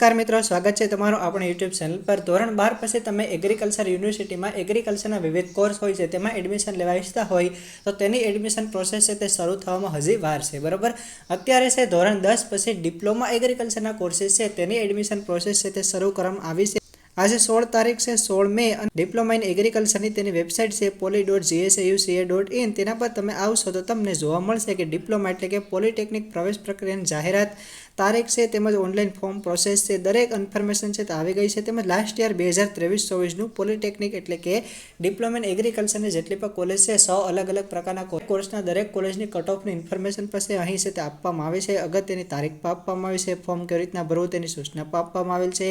नमस्कार मित्रों, स्वागत है तमारो अपने यूट्यूब चैनल पर। धोरण 12 पछी तमे एग्रीकल्चर यूनिवर्सिटी में एग्रीकल्चरना विविध कोर्स होय छे तेमां एडमिशन लेवा इच्छता होय तो तेनी एडमिशन प्रोसेस छे ते शरू थवामां हजी वार छे। बराबर, अत्यारे छे धोरण 10 पछी डिप्लोमा एग्रीकल्चरना कोर्सेस छे तेनी एडमिशन प्रोसेस छे ते शरू करवामां आवी छे। आज 16 तारीख से 16 मे डिप्लोमा इन एग्रीकल्चर की वेबसाइट से poly.gsauca.in तेना पर तमे आवशो तो तमने जोवा मळशे कि डिप्लोमा एटले के पॉलिटेक्निक प्रवेश प्रक्रियानी जाहेरात तारीख से तेमज ऑनलाइन फॉर्म प्रोसेस से दरेक इन्फॉर्मेशन से आवी गई है। तेमज लास्ट ईयर 2023-24 पॉलिटेक्निक एटले के डिप्लोमा इन एग्रीकल्चर ने जेटली पण कॉलेज है 100 अलग अलग प्रकारना कोर्सना दरेक कॉलेजनी कट ऑफनी इन्फॉर्मेशन पछी અહીં છે તે આપવામાં આવે છે। અગત્યની તારીખ પણ આપવામાં આવી છે। ફોર્મ કેવી રીતના ભરવું તેની સૂચના પણ આપવામાં આવેલ છે।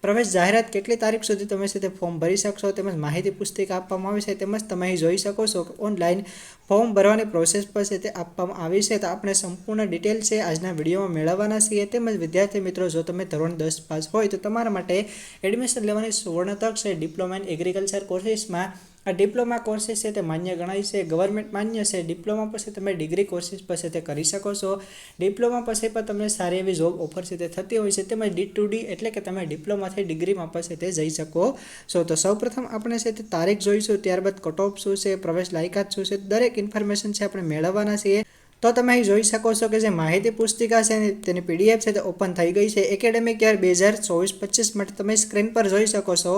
પ્રવેશ જાહેરાત કેટલી તારીખ સુધી તમે છે તે ફોર્મ ભરી શકશો તેમજ માહિતી પુસ્તિકા આપવામાં આવી છે। તેમજ તમે અહીં જોઈ શકો છો કે ઓનલાઈન ફોર્મ ભરવાની પ્રોસેસ પર છે તે આપવામાં આવી છે। તો આપણે સંપૂર્ણ ડિટેલ છે આજના વિડીયોમાં મેળવવાના છીએ। તેમજ વિદ્યાર્થી મિત્રો જો તમે ધોરણ 10 પાસ હોય તો તમારા માટે એડમિશન લેવાની સુવર્ણ તક છે। ડિપ્લોમા ઇન એગ્રીકલ્ચર કોર્सेसમાં आ डिप्लोमा कोर्सेस है मान्य गणाय है, गवर्नमेंट मान्य है। डिप्लोमा पछी तमे डिग्री कोर्सेस पछी ते करी शको छो। डिप्लोमा पछी पण तमने सारी एवी जॉब ऑफर छे ते थती होय छे। तेमां D2D एटले के तमे डिप्लोमा थी डिग्रीमां पछी ते जई शको छो। तो सौप्रथम आपणे छे ते तारीख जोईशुं, त्यारबाद कट ऑफ शुं छे, प्रवेश लायकात शुं छे, दरेक इन्फॉर्मेशन छे आपणे मेळववाना छीए। तो तमे અહીં જોઈ શકો છો કે જે માહિતી પુસ્તિકા છે તેની પીડીએફ છે તે ઓપન થઈ ગઈ છે। એકેડેમિક યર 2024-25 માટે તમે સ્ક્રીન પર જોઈ શકો છો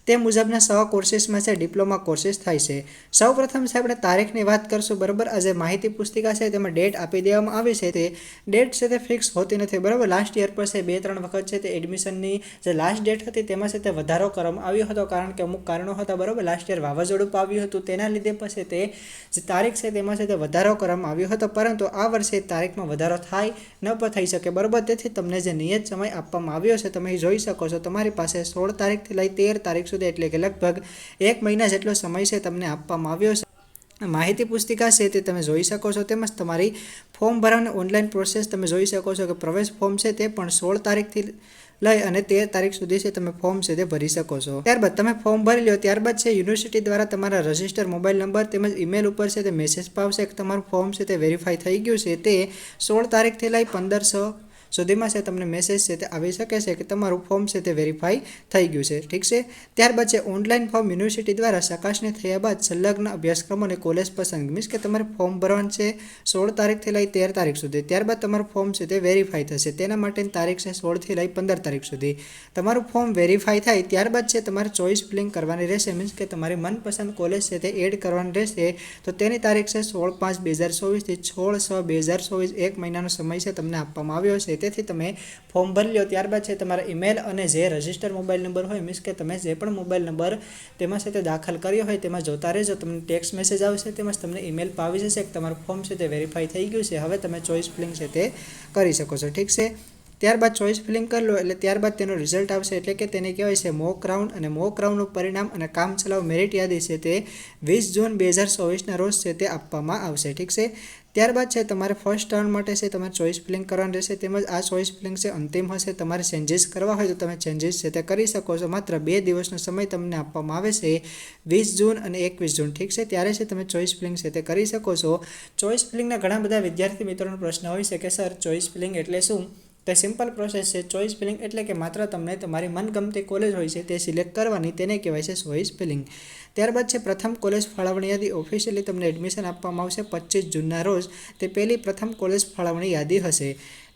તે મુજબના 100 કોર્सेसમાં છે ડિપ્લોમા કોર્सेस થાય છે। સૌપ્રથમ છે આપણે તારીખની વાત કરશું। બરાબર, આ જે માહિતી પુસ્તિકા છે તેમાં ડેટ આપી દેવામાં આવી છે। તે ડેટ છે તે ફિક્સ હોતી નથી। બરાબર, લાસ્ટ યર પર છે 2-3 વખત છે તે એડમિશનની જે લાસ્ટ ડેટ હતી તેમાં છે તે વધારો કરવામાં આવ્યો હતો કારણ કે અમુક કારણો હતા। બરાબર, લાસ્ટ યર વાવાઝોડું આવ્યું હતું તેના લીધે પછી તે જે તારીખ છે તેમાં છે તે વધારો કરવામાં આવ્યો હતો, પરંતુ આ વર્ષે તારીખમાં વધારો થાય ન પણ થઈ શકે। બરાબર, તેથી તમને જે નિયત સમય આપવામાં આવ્યો છે તમે જોઈ શકો છો તમારી પાસે 16 તારીખથી લઈ 13 તારીખ સુધી એટલે કે લગભગ 1 મહિના જેટલો સમય છે તમને આપવામાં આવ્યો છે। માહિતી પુસ્તિકા છે તે તમે જોઈ શકો છો। તેમજ તમારી ફોર્મ ભરવાની ઓનલાઈન પ્રોસેસ તમે જોઈ શકો છો કે પ્રવેશ ફોર્મ છે તે પણ 16 તારીખથી લઈ અને 13 તારીખ સુધી છે તમે ફોર્મ છે તે ભરી શકો છો। ત્યારબાદ તમે ફોર્મ ભરી લો ત્યારબાદ છે યુનિવર્સિટી દ્વારા તમારા રજિસ્ટર મોબાઈલ નંબર તેમજ ઈમેલ ઉપર છે તે મેસેજ પાવશે કે તમારું ફોર્મ છે તે વેરીફાઈ થઈ ગયું છે। તે 16 તારીખથી લઈ 15 સુધીમાં છે તમને મેસેજ છે તે આવી શકે છે કે તમારું ફોર્મ છે તે વેરીફાઈ થઈ ગયું છે। ઠીક છે, ત્યારબાદ છે ઓનલાઈન ફોર્મ યુનિવર્સિટી દ્વારા ચકાસણી થયા બાદ સંલગ્ન અભ્યાસક્રમો અને કોલેજ પસંદ મીન્સ કે તમારે ફોર્મ ભરવાનું છે 16 તારીખથી લઈ 13 તારીખ સુધી। ત્યારબાદ તમારું ફોર્મ છે તે વેરીફાઈ થશે। તેના માટેની તારીખ છે 16થી લઈ 15 તારીખ સુધી। તમારું ફોર્મ વેરીફાઈ થાય ત્યારબાદ છે તમારે ચોઇસ ફિલિંગ કરવાની રહેશે મીન્સ કે તમારી મનપસંદ કોલેજ છે તે એડ કરવાની રહેશે। તો તેની તારીખ છે 16/5/2024 થી 16/6/2024, 1 મહિનાનો સમય છે તમને આપવામાં આવ્યો છે। તેથી તમે ફોર્મ ભરી લો ત્યારબાદ છે તમારા ઈમેલ અને જે રજિસ્ટર મોબાઈલ નંબર હોય મીન્સ કે તમે જે પણ મોબાઈલ નંબર તેમાં છે તે દાખલ કર્યો હોય તેમાં જોતા રહેજો, તમને ટેક્સ્ટ મેસેજ આવશે તેમજ તમને ઈમેલ પર આવી જશે કે તમારું ફોર્મ છે તે વેરીફાઈ થઈ ગયું છે। હવે તમે ચોઇસ ફિલિંગ છે તે કરી શકો છો। ઠીક છે, ત્યારબાદ ચોઇસ ફિલિંગ કરી લો એટલે ત્યારબાદ તેનું રિઝલ્ટ આવશે એટલે કે તેને કહેવાય છે મોક રાઉન્ડ, અને મોક રાઉન્ડનું પરિણામ અને કામચલાઉ મેરિટ યાદી છે તે 20 જૂન 2024ના રોજ છે તે આપવામાં આવશે। ઠીક છે, ત્યારબાદ છે તમારે ફર્સ્ટ રાઉન્ડ માટે છે તમારે ચોઇસ ફિલિંગ કરવાની રહેશે તેમજ આ ચોઇસ ફિલિંગ છે અંતિમ હશે। તમારે ચેન્જીસ કરવા હોય તો તમે ચેન્જીસ છે તે કરી શકો છો। માત્ર 2 દિવસનો સમય તમને આપવામાં આવે છે, 20 જૂન અને 21 જૂન। ઠીક છે, ત્યારે છે તમે ચોઇસ ફિલિંગ છે તે કરી શકો છો। ચોઇસ ફિલિંગના ઘણા બધા વિદ્યાર્થી મિત્રોનો પ્રશ્ન હોય છે કે સર ચોઇસ ફિલિંગ એટલે શું? તે સિમ્પલ પ્રોસેસ છે। ચોઇસ ફિલિંગ એટલે કે માત્ર તમને તમારી મનગમતી કોલેજ હોય છે તે સિલેક્ટ કરવાની, તેને કહેવાય છે ચોઇસ ફિલિંગ। ત્યારબાદ છે પ્રથમ કોલેજ ફાળવણી યાદી ઓફિશિયલી તમને એડમિશન આપવામાં આવશે 25 જૂનના રોજ। તે પહેલી પ્રથમ કોલેજ ફાળવણી યાદી હશે।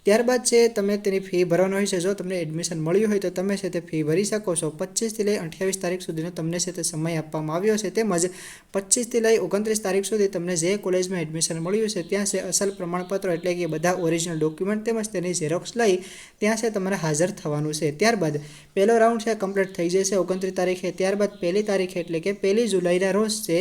ત્યારબાદ છે તમે તેની ફી ભરવાની હોય છે। જો તમને એડમિશન મળ્યું હોય તો તમે છે તે ફી ભરી શકો છો। 25થી લઈ 28 તારીખ સુધીનો તમને છે તે સમય આપવામાં આવ્યો છે, તેમજ 25થી લઈ 29 તારીખ સુધી તમને જે કોલેજમાં એડમિશન મળ્યું છે ત્યાં છે અસલ પ્રમાણપત્રો એટલે કે બધા ઓરિજિનલ ડોક્યુમેન્ટ તેમજ તેની ઝેરોક્સ લઈ ત્યાં છે તમારે હાજર થવાનું છે। ત્યારબાદ પહેલો રાઉન્ડ છે કમ્પ્લીટ થઈ જશે 29 તારીખે। ત્યારબાદ 1 તારીખે એટલે કે 1 જુલાઈના રોજ છે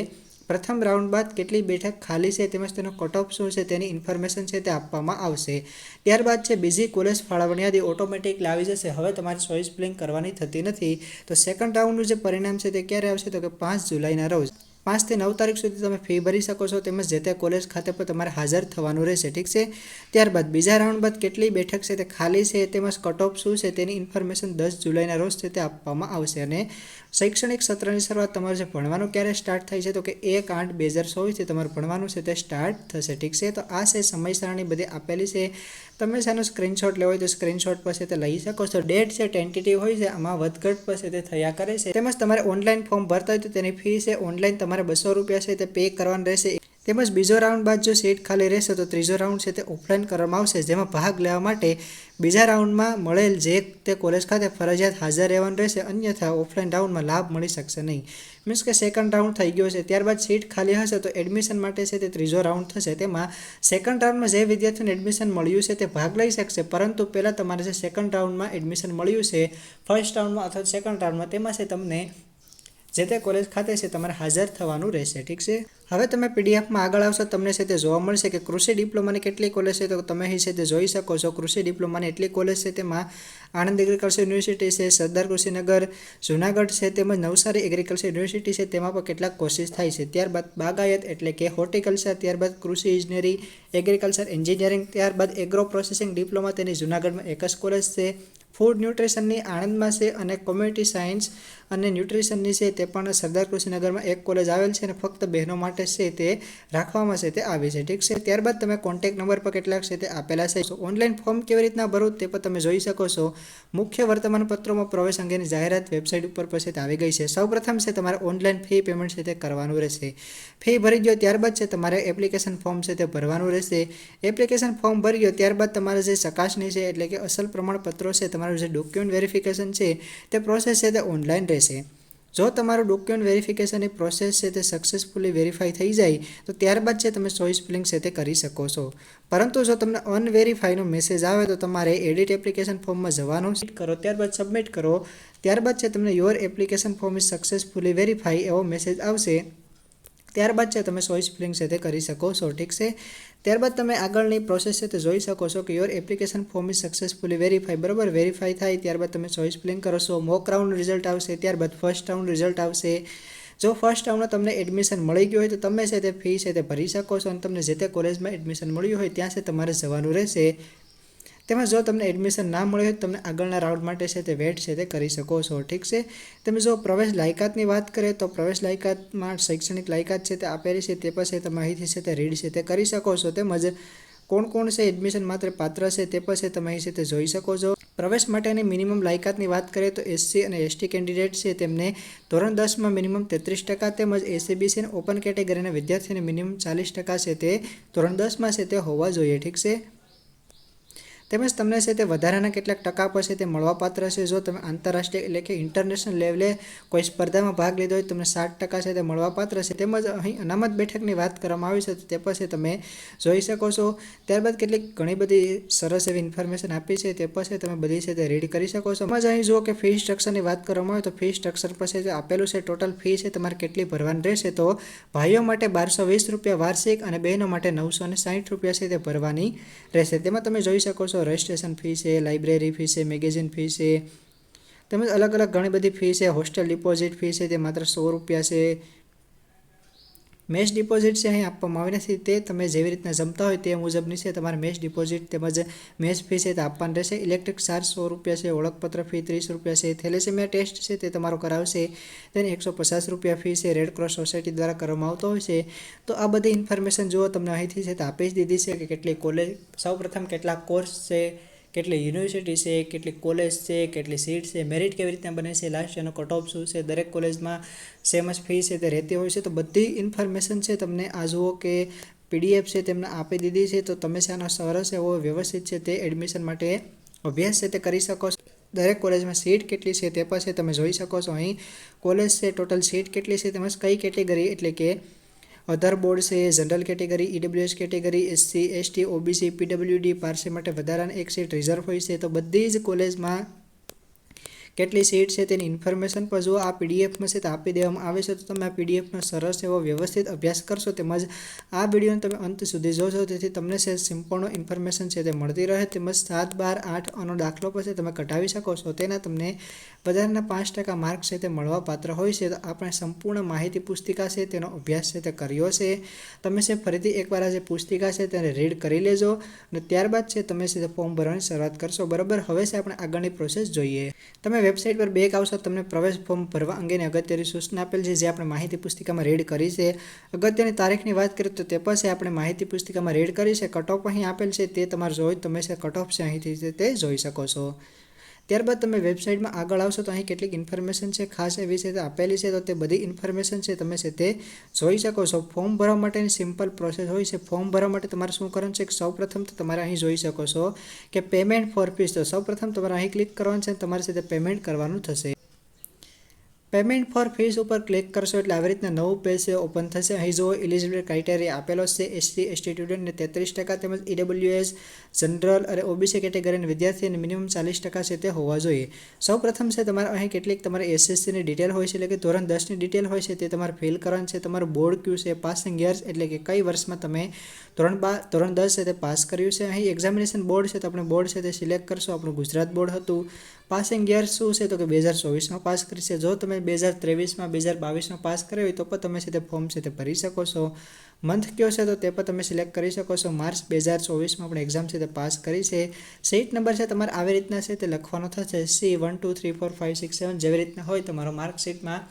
પ્રથમ રાઉન્ડ બાદ કેટલી બેઠક ખાલી છે તેમજ તેનો કટ ઓફ શું છે તેની ઇન્ફોર્મેશન છે તે આપવામાં આવશે। ત્યારબાદ છે બીજી કોલેજ ફાળવણી યાદી ઓટોમેટિક લાવી જશે। હવે તમારે ચોઇસ ફિલિંગ કરવાની થતી નથી। તો સેકન્ડ રાઉન્ડનું જે પરિણામ છે તે ક્યારે આવશે તો કે 5 જુલાઈના રોજ। 5 થી 9 તારીખ સુધી તમે ફી ભરી શકો છો તેમજ જે તે કોલેજ ખાતે પર તમારે હાજર થવાનું રહેશે। ઠીક છે, ત્યારબાદ બીજા રાઉન્ડ બાદ કેટલી બેઠક છે તે ખાલી છે તેમજ કટ ઓફ શું છે તેની ઇન્ફોર્મેશન 10 જુલાઈના રોજ છે તે આપવામાં આવશે। અને શૈક્ષણિક સત્રની શરૂઆત તમારે જે ભણવાનું ક્યારે સ્ટાર્ટ થાય છે તો કે 1/8/2024 થી તમારું ભણવાનું છે તે સ્ટાર્ટ થશે। ઠીક છે, તો આ છે સમય સારણી બધી આપેલી છે। તમે શાનો સ્ક્રીનશોટ લેવો હોય તો સ્ક્રીનશોટ પછી તે લઈ શકો છો. ડેટ છે ટેન્ટેટિવ હોય છે, આમાં વધઘટ પછી તે થયા કરે છે. તેમજ તમારે ઓનલાઈન ફોર્મ ભરતા હોય તો તેની ફી છે ઓનલાઈન તમારે 200 રૂપિયા છે તે પે કરવાનું રહેશે. તેમજ બીજો રાઉન્ડ બાદ જો સીટ ખાલી રહેશે તો ત્રીજો રાઉન્ડ છે તે ઓફલાઈન કરવામાં આવશે, જેમાં ભાગ લેવા માટે બીજા રાઉન્ડમાં મળેલ જે તે કોલેજ ખાતે ફરજિયાત હાજર રહેવાનું રહેશે, અન્યથા ઓફલાઈન રાઉન્ડમાં લાભ મળી શકશે નહીં. મીન્સ કે સેકન્ડ રાઉન્ડ થઈ ગયો છે, ત્યારબાદ સીટ ખાલી હશે તો એડમિશન માટે છે તે ત્રીજો રાઉન્ડ થશે. તેમાં સેકન્ડ રાઉન્ડમાં જે વિદ્યાર્થીઓને એડમિશન મળ્યું છે તે ભાગ લઈ શકશે, પરંતુ પહેલાં તમારે જે સેકન્ડ રાઉન્ડમાં એડમિશન મળ્યું છે ફર્સ્ટ રાઉન્ડમાં અથવા સેકન્ડ રાઉન્ડમાં, તેમાં છે તમને જે તે કોલેજ ખાતે છે તમારે હાજર થવાનું રહેશે. ઠીક છે. હવે તમે પીડીએફમાં આગળ આવશો, તમને છે તે જોવા મળશે કે કૃષિ ડિપ્લોમાની કેટલી કોલેજ છે, તો તમે અહીં છે તે જોઈ શકો છો. કૃષિ ડિપ્લોમાની એટલી કોલેજ છે, તેમાં આણંદ એગ્રીકલ્ચર યુનિવર્સિટી છે, સરદાર કૃષિનગર જૂનાગઢ છે, તેમજ નવસારી એગ્રીકલ્ચર યુનિવર્સિટી છે, તેમાં પણ કેટલાક કોર્સીસ થાય છે. ત્યારબાદ બાગાયત એટલે કે હોર્ટિકલ્ચર, ત્યારબાદ કૃષિ ઇજનેરી, એગ્રીકલ્ચર એન્જિનિયરિંગ, ત્યારબાદ એગ્રો પ્રોસેસિંગ ડિપ્લોમા તેની જૂનાગઢમાં એક જ કોલેજ છે. ફૂડ ન્યુટ્રિશનની આણંદમાં છે અને કોમ્યુનિટી સાયન્સ અને ન્યુટ્રિશનની છે તે પણ સરદાર કૃષિનગરમાં એક કોલેજ આવેલ છે અને ફક્ત બહેનો માટે છે તે રાખવામાં છે તે આવી છે. ઠીક છે. ત્યારબાદ તમે કોન્ટેક્ટ નંબર પર કેટલાક છે તે આપેલા છે. ઓનલાઈન ફોર્મ કેવી રીતના ભરવું તે પણ તમે જોઈ શકો છો. મુખ્ય વર્તમાનપત્રોમાં પ્રવેશ અંગેની જાહેરાત વેબસાઇટ ઉપર પછી તે આવી ગઈ છે. સૌપ્રથમ છે તમારે ઓનલાઈન ફી પેમેન્ટ છે તે કરવાનું રહેશે. ફી ભરી ગયો ત્યારબાદ છે તમારે એપ્લિકેશન ફોર્મ છે તે ભરવાનું રહેશે. એપ્લિકેશન ફોર્મ ભરી ગયો ત્યારબાદ તમારે જે ચકાસણી છે એટલે કે અસલ પ્રમાણપત્રો છે, તમારું જે ડોક્યુમેન્ટ વેરિફિકેશન છે તે પ્રોસેસ છે તે ઓનલાઈન રહેશે. જો તમારું ડોક્યુમેન્ટ વેરિફિકેશનની પ્રોસેસ છે તે સક્સેસફુલી વેરીફાઈ થઈ જાય તો ત્યારબાદ છે તમે ચોઇસ ફિલિંગ છે તે કરી શકો છો. પરંતુ જો તમને અનવેરીફાઈનો મેસેજ આવે તો તમારે એડિટ એપ્લિકેશન ફોર્મમાં જવાનું કરો, ત્યારબાદ સબમિટ કરો, ત્યારબાદ છે તમને your application form is successfully verify એવો મેસેજ આવશે. ત્યારબાદ છે તમે ચોઇસ ફિલિંગ છે તે કરી શકો છો. ઠીક છે. ત્યારબાદ તમે આગળની પ્રોસેસ છે તે જોઈ શકો છો કે your application form is successfully verify. બરાબર, વેરીફાઈ થાય ત્યારબાદ તમે ચોઇસ ફિલિંગ કરશો. મોક રાઉન્ડ રિઝલ્ટ આવશે, ત્યારબાદ ફર્સ્ટ રાઉન્ડ રિઝલ્ટ આવશે. જો ફર્સ્ટ રાઉન્ડમાં તમને એડમિશન મળી ગયું હોય તો તમે છે તે ફી છે તે ભરી શકો છો અને તમને જે તે કોલેજમાં એડમિશન મળ્યું હોય ત્યાં છે તમારે જવાનું રહેશે. તેમજ જો તમને એડમિશન ના મળ્યું હોય તો તમને આગળના રાઉન્ડ માટે છે તે વેટ છે તે કરી શકો છો. ઠીક છે. તમે જો પ્રવેશ લાયકાતની વાત કરીએ તો પ્રવેશ લાયકાતમાં શૈક્ષણિક લાયકાત છે તે આપેલી છે, તે પછી તમે અહીંથી છે તે રીડ છે તે કરી શકો છો. તેમજ કોણ કોણ છે એડમિશન માત્ર પાત્ર છે તે પછી તમે અહીં છે તે જોઈ શકો છો. પ્રવેશ માટેની મિનિમમ લાયકાતની વાત કરીએ તો એસસી અને એસટી કેન્ડિડેટ છે તેમને ધોરણ 10માં મિનિમમ 33%, તેમજ એસસીબીસી અને ઓપન કેટેગરીના વિદ્યાર્થીઓને મિનિમમ 40% છે તે ધોરણ 10માં છે તે હોવા જોઈએ. ઠીક છે. તેમજ તમને છે તે વધારાના કેટલાક ટકા પછી તે મળવાપાત્ર છે. જો તમે આંતરરાષ્ટ્રીય એટલે કે ઇન્ટરનેશનલ લેવલે કોઈ સ્પર્ધામાં ભાગ લીધો હોય તમને 60% છે તે મળવાપાત્ર છે. તેમજ અહીં અનામત બેઠકની વાત કરવામાં આવી છે તો તે પછી તમે જોઈ શકો છો. ત્યારબાદ કેટલીક ઘણી બધી સરસ એવી ઇન્ફોર્મેશન આપી છે, તે પછી તમે બધી છે તે રીડ કરી શકો છો. તેમજ અહીં જુઓ કે ફી સ્ટ્રક્ચરની વાત કરવામાં આવે તો ફી સ્ટ્રક્ચર પછી જે આપેલું છે ટોટલ ફી છે તમારે કેટલી ભરવાની રહેશે, તો ભાઈઓ માટે 1220 રૂપિયા વાર્ષિક અને બહેનો માટે 960 રૂપિયા છે તે ભરવાની રહેશે. તેમાં તમે જોઈ શકો છો રજિસ્ટ્રેશન ફી છે, લાઇબ્રેરી ફી છે, મેગેઝિન ફી છે, તેમજ અલગ અલગ ઘણી બધી ફી છે. હોસ્ટેલ ડિપોઝિટ ફી છે તે માત્ર 100 રૂપિયા છે. મેસ ડિપોઝિટ છે અહીં આપવામાં આવી નથી, તે તમે જેવી રીતના જમતા હોય તે મુજબની છે તમારે મેસ ડિપોઝિટ તેમજ મેસ ફી છે તે આપવાની રહેશે. ઇલેક્ટ્રિક ચાર્જ 100 રૂપિયા છે, ઓળખપત્ર ફી 30 રૂપિયા છે, થેલેસેમિયા ટેસ્ટ છે તે તમારો કરાવશે તેની 150 રૂપિયા ફી છે, રેડ ક્રોસ સોસાયટી દ્વારા કરવામાં આવતો હોય છે. તો આ બધી ઇન્ફોર્મેશન જુઓ તમને અહીંથી છે તે આપી જ દીધી છે કે કેટલી કોલેજ, સૌપ્રથમ કેટલા કોર્સ છે, કેટલી યુનિવર્સિટી છે, કેટલી કોલેજ છે, કેટલી સીટ છે, મેરિટ કેવી રીતના બને છે, લાસ્ટ એનો કટ ઓફ શું છે, દરેક કોલેજમાં સેમ જ ફી છે તે રહેતી હોય છે. તો બધી ઇન્ફોર્મેશન છે તમને આ જુઓ કે પીડીએફ છે તેમને આપી દીધી છે. તો તમે છે આનો સરસ એવો વ્યવસ્થિત છે તે એડમિશન માટે અભ્યાસ છે તે કરી શકો છો. દરેક કોલેજમાં સીટ કેટલી છે તે પછી તમે જોઈ શકો છો. અહીં કોલેજ છે ટોટલ સીટ કેટલી છે, તેમજ કઈ કેટેગરી એટલે કે અધર બોર્ડ છે, general category, EWS category, SC, ST, OBC, PWD, Parsi માટે વધારાની એક સીટ રિઝર્વ હોય છે. તો બધી જ કોલેજમાં કેટલી સીટ છે તેની ઇન્ફોર્મેશન પર જો આ પીડીએફમાં છે તે આપી દેવામાં આવે છે. તો તમે આ પીડીએફનો સરસ એવો વ્યવસ્થિત અભ્યાસ કરશો, તેમજ આ વિડીયોને તમે અંત સુધી જોશો તેથી તમને છે સંપૂર્ણ ઇન્ફોર્મેશન છે તે મળતી રહે. તેમજ 7, 12, 8 આનો દાખલો પછી તમે કઢાવી શકો છો, તેના તમને વધારાના 5% માર્ક છે તે મળવા પાત્ર હોય છે. તો આપણે સંપૂર્ણ માહિતી પુસ્તિકા છે તેનો અભ્યાસ છે તે કર્યો છે. તમે છે ફરીથી એકવાર આ જે પુસ્તિકા છે તેને રીડ કરી લેજો અને ત્યારબાદ છે તમે છે ફોર્મ ભરવાની શરૂઆત કરશો. બરાબર, હવે છે આપણે આગળની પ્રોસેસ જોઈએ. તમે વેબસાઇટ પર બેક આવશો તમને પ્રવેશ ફોર્મ ભરવા અંગેની અગત્યની સૂચના આપેલ છે, જે આપણે માહિતી પુસ્તિકામાં રેડ કરી છે. અગત્યની તારીખની વાત કરીએ તો તે પછી આપણે માહિતી પુસ્તિકામાં રેડ કરી છે. કટ ઓફ અહીં આપેલ છે તે તમારે જોઈ તમે છે કટ ઓફ છે અહીંથી તે જોઈ શકો છો. ત્યારબાદ તમે વેબસાઇટમાં આગળ આવશો તો અહીં કેટલીક ઇન્ફોર્મેશન છે ખાસ એવી છે તે આપેલી છે, તો તે બધી ઇન્ફોર્મેશન છે તમે છે તે જોઈ શકો છો. ફોર્મ ભરવા માટેની સિમ્પલ પ્રોસેસ હોય છે. ફોર્મ ભરવા માટે તમારે શું કરવાનું છે, સૌપ્રથમ તો તમારે અહીં જોઈ શકો છો કે પેમેન્ટ ફોર ફીસ. તો સૌપ્રથમ તમારે અહીં ક્લિક કરવાનું છે, તમારે છે તે પેમેન્ટ કરવાનું થશે. પેમેન્ટ ફોર ફીસ ઉપર ક્લિક કરશો એટલે આવી રીતના નવું પેજ ઓપન થશે. અહીં જો એલિજિબિલિટી ક્રાઇટેરિયા આપેલો છે, SC ST સ્ટુડન્ટને 33% તેમજ EWS જનરલ અને OBC કેટેગરીના વિદ્યાર્થીને મિનિમમ 40% છે તે હોવા જોઈએ. સૌપ્રથમ છે તમારે અહીં કેટલીક તમારે SSCની ડિટેલ હોય છે, એટલે કે ધોરણ 10ની ડિટેલ હોય છે તે તમારે ફિલ કરવાનું છે. તમારું બોર્ડ કયું છે, પાસિંગ યર્સ એટલે કે કઈ વર્ષમાં તમે ધોરણ 10 છે તે પાસ કર્યું છે. અહીં એક્ઝામિનેશન બોર્ડ છે તો આપણે બોર્ડ છે તે સિલેક્ટ કરશો. આપણું ગુજરાત બોર્ડ હતું. પાસિંગ યર શું છે તો કે 2024માં પાસ કરી છે. જો તમે 2023માં 2022માં પાસ કર્યો હોય તો પણ તમે છે તે ફોર્મ છે તે ભરી શકો છો. મંથ કયો છે તો તે પણ તમે સિલેક્ટ કરી શકો છો. માર્ચ 2024માં આપણે એક્ઝામ છે તે પાસ કરી છે. સીટ નંબર છે તમારે આવી રીતના છે તે લખવાનો થશે, C1 2 3 4 5 6 7 જેવી રીતના હોય તમારો માર્કશીટમાં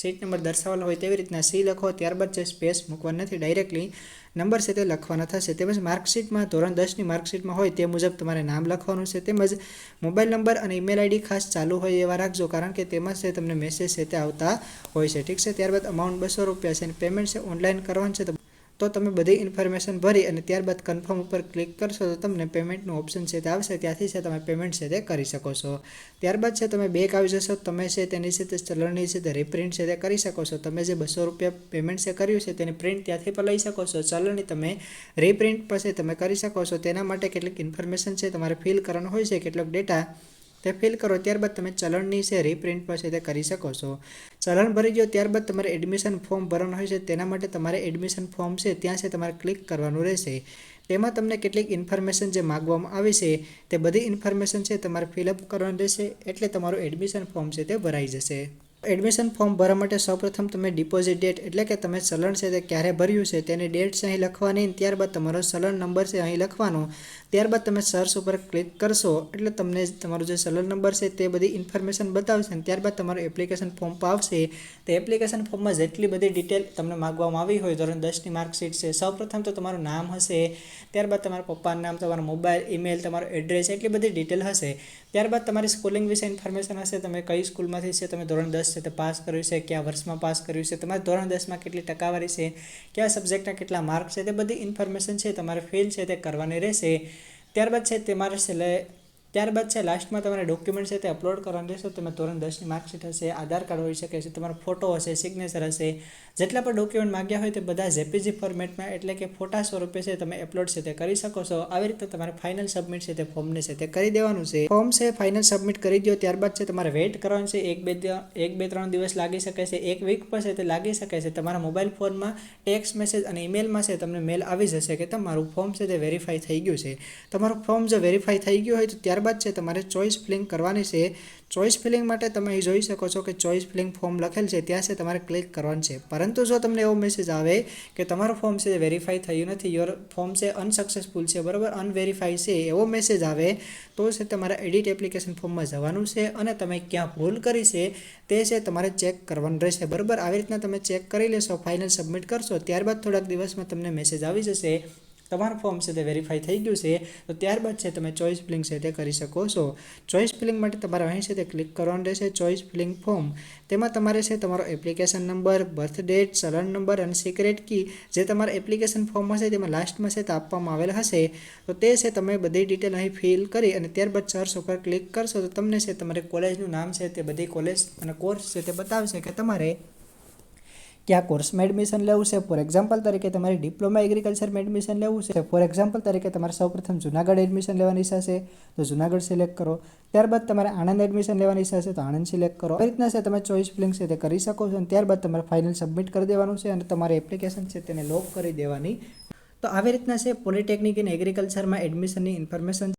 સીટ નંબર દર્શાવેલો હોય તેવી રીતના C લખો. ત્યારબાદ જે સ્પેસ મૂકવાનો નથી, ડાયરેક્ટલી નંબર છે તે લખવાના થશે. તેમજ માર્કશીટમાં ધોરણ 10ની માર્કશીટમાં હોય તે મુજબ તમારે નામ લખવાનું છે. તેમજ મોબાઈલ નંબર અને ઈમેલ ID ખાસ ચાલુ હોય એવા રાખજો, કારણ કે તેમાં છે તમને મેસેજ છે તે આવતા હોય છે. ઠીક છે. ત્યારબાદ અમાઉન્ટ ₹200 છે અને પેમેન્ટ છે ઓનલાઈન કરવાનું છે. તો તમે બધી ઇન્ફોર્મેશન ભરી અને ત્યારબાદ કન્ફર્મ ઉપર ક્લિક કરશો તો તમને પેમેન્ટનું ઓપ્શન છે તે આવશે. ત્યાંથી છે તમે પેમેન્ટ છે તે કરી શકો છો. ત્યારબાદ છે તમે બેક આવી જશો, તમે છે તેની છે તે ચલણની છે તે રીપ્રિન્ટ છે તે કરી શકો છો. તમે જે ₹200 પેમેન્ટ છે કર્યું છે તેની પ્રિન્ટ ત્યાંથી પણ લઈ શકો છો. ચલણની તમે રીપ્રિન્ટ પછી તમે કરી શકો છો. તેના માટે કેટલીક ઇન્ફોર્મેશન છે તમારે ફિલ કરવાનું હોય છે, કેટલોક ડેટા તે ફિલ કરો. ત્યારબાદ તમે ચલણની છે રીપ્રિન્ટ પછી તે કરી શકો છો. ચલણ ભરી ગયો ત્યારબાદ તમારે એડમિશન ફોર્મ ભરવાનું હોય છે. તેના માટે તમારે એડમિશન ફોર્મ છે ત્યાં છે તમારે ક્લિક કરવાનું રહેશે. તેમાં તમને કેટલીક ઇન્ફોર્મેશન જે માગવામાં આવી છે તે બધી ઇન્ફોર્મેશન છે તમારે ફિલઅપ કરવાની રહેશે, એટલે તમારું એડમિશન ફોર્મ છે તે ભરાઈ જશે. એડમિશન ફોર્મ ભરવા માટે સૌપ્રથમ તમે ડિપોઝિટ ડેટ એટલે કે તમે ચલણ છે તે ક્યારે ભર્યું છે તેની ડેટ છે અહીં લખવાની. ત્યારબાદ તમારો ચલણ નંબર છે અહીં લખવાનો. ત્યારબાદ તમે સર્ચ ઉપર ક્લિક કરશો એટલે તમને તમારો જે ચલણ નંબર છે તે બધી ઇન્ફોર્મેશન બતાવશે. ત્યારબાદ તમારું એપ્લિકેશન ફોર્મ આવશે. તે એપ્લિકેશન ફોર્મમાં જેટલી બધી ડિટેલ તમને માગવામાં આવી હોય, ધોરણ 10ની માર્કશીટ છે, સૌપ્રથમ તો તમારું નામ હશે, ત્યારબાદ તમારા પપ્પાનું નામ, તમારો મોબાઈલ, ઈમેલ, તમારો એડ્રેસ, એટલી બધી ડિટેલ હશે. ત્યારબાદ તમારી સ્કૂલિંગ વિશે ઇન્ફોર્મેશન હશે, તમે કઈ સ્કૂલમાંથી છે, તમે ધોરણ 10 છે તે પાસ કર્યું છે, કયા વર્ષમાં પાસ કર્યું છે, તમારે ધોરણ 10માં કેટલી ટકાવારી છે, કયા સબ્જેક્ટના કેટલા માર્ક છે, તે બધી ઇન્ફોર્મેશન છે તમારે ફિલ છે તે કરવાની રહેશે. ત્યારબાદ છે ત્યારબાદ છે લાસ્ટમાં તમારે ડોક્યુમેન્ટ છે તે અપલોડ કરવાનું રહેશે. તમે ધોરણ 10ની માર્કશીટ હશે, આધાર કાર્ડ હોઈ શકે છે, તમારો ફોટો હશે, સિગ્નેચર હશે, જેટલા પણ ડોક્યુમેન્ટ માંગ્યા હોય તે બધા JPG ફોર્મેટમાં એટલે કે ફોટા સ્વરૂપે છે તમે અપલોડ છે તે કરી શકો છો. આવી રીતે તમારે ફાઇનલ સબમિટ છે તે ફોર્મને છે તે કરી દેવાનું છે. ફોર્મ છે ફાઇનલ સબમિટ કરી દો ત્યારબાદ છે તમારે વેઇટ કરવાનું છે. 1-2-3 દિવસ લાગી શકે છે, 1 વીક પર છે તે લાગી શકે છે. તમારા મોબાઈલ ફોનમાં ટેક્સ્ટ મેસેજ અને ઈમેલમાં છે તમને મેલ આવી જશે કે તમારું ફોર્મ છે તે વેરીફાઈ થઈ ગયું છે. તમારું ફોર્મ જો વેરીફાઈ થઈ ગયું હોય તો ત્યારબાદ છે તમારે ચોઇસ ફિલિંગ કરવાની છે. ચોઇસ ફિલિંગ માટે તમે અહીં જોઈ શકો છો કે ચોઇસ ફિલિંગ ફોર્મ લખેલ છે, ત્યાં છે તમારે ક્લિક કરવાનું છે. પરંતુ જો તમને એવો મેસેજ આવે કે તમારું ફોર્મ છે વેરીફાઈ થયું નથી, યોર ફોર્મ છે અનસક્સેસફુલ છે, બરાબર, અનવેરીફાઈ છે, એવો મેસેજ આવે તો છે તમારે એડિટ એપ્લિકેશન ફોર્મમાં જવાનું છે અને તમે ક્યાં ભૂલ કરી છે તે છે તમારે ચેક કરવાનું રહેશે, બરાબર. આવી રીતના તમે ચેક કરી લેશો, ફાઇનલ સબમિટ કરશો, ત્યારબાદ થોડાક દિવસમાં તમને મેસેજ આવી જશે તમારું ફોર્મ છે તે વેરીફાઈ થઈ ગયું છે. તો ત્યારબાદ છે તમે ચોઇસ ફિલિંગ છે તે કરી શકો છો. ચોઇસ ફિલિંગ માટે તમારે અહીં છે તે ક્લિક કરવાનું રહેશે. ચોઇસ ફિલિંગ ફોર્મ, તેમાં તમારે છે તમારો એપ્લિકેશન નંબર, બર્થ ડેટ, ચલણ નંબર અને સિક્રેટ કી જે તમારા એપ્લિકેશન ફોર્મ હશે તેમાં લાસ્ટમાં છે તે આપવામાં આવેલ હશે. તો તે છે તમે બધી ડિટેલ અહીં ફિલ કરી અને ત્યારબાદ સર્ચ ઉપર ક્લિક કરશો તો તમને છે તમારી કોલેજનું નામ છે તે બધી કોલેજ અને કોર્સ છે તે બતાવશે કે તમારે કયા કોર્સમાં એડમિશન લેવું છે. ફોર એક્ઝામ્પલ તરીકે તમારે ડિપ્લોમા એગ્રીકલ્ચરમાં એડમિશન લેવું છે. ફોર એક્ઝામ્પલ તરીકે તમારે સૌપ્રથમ જુનાગઢ એડમિશન લેવાની ઈચ્છા છે તો જુનાગઢ સિલેક્ટ કરો. ત્યારબાદ તમારે આણંદ એડમિશન લેવાની ઈચ્છા છે તો આણંદ સિલેક્ટ કરો. આવી રીતના છે તમે ચોઇસ ફિલિંગ છે તે કરી શકો છો અને ત્યારબાદ તમારે ફાઇનલ સબમિટ કરી દેવાનું છે અને તમારી એપ્લિકેશન છે તેને લોક કરી દેવાની. તો આવી રીતના છે પોલિટેકનિક ઇન એગ્રીકલ્ચરમાં એડમિશનની ઇન્ફોર્મેશન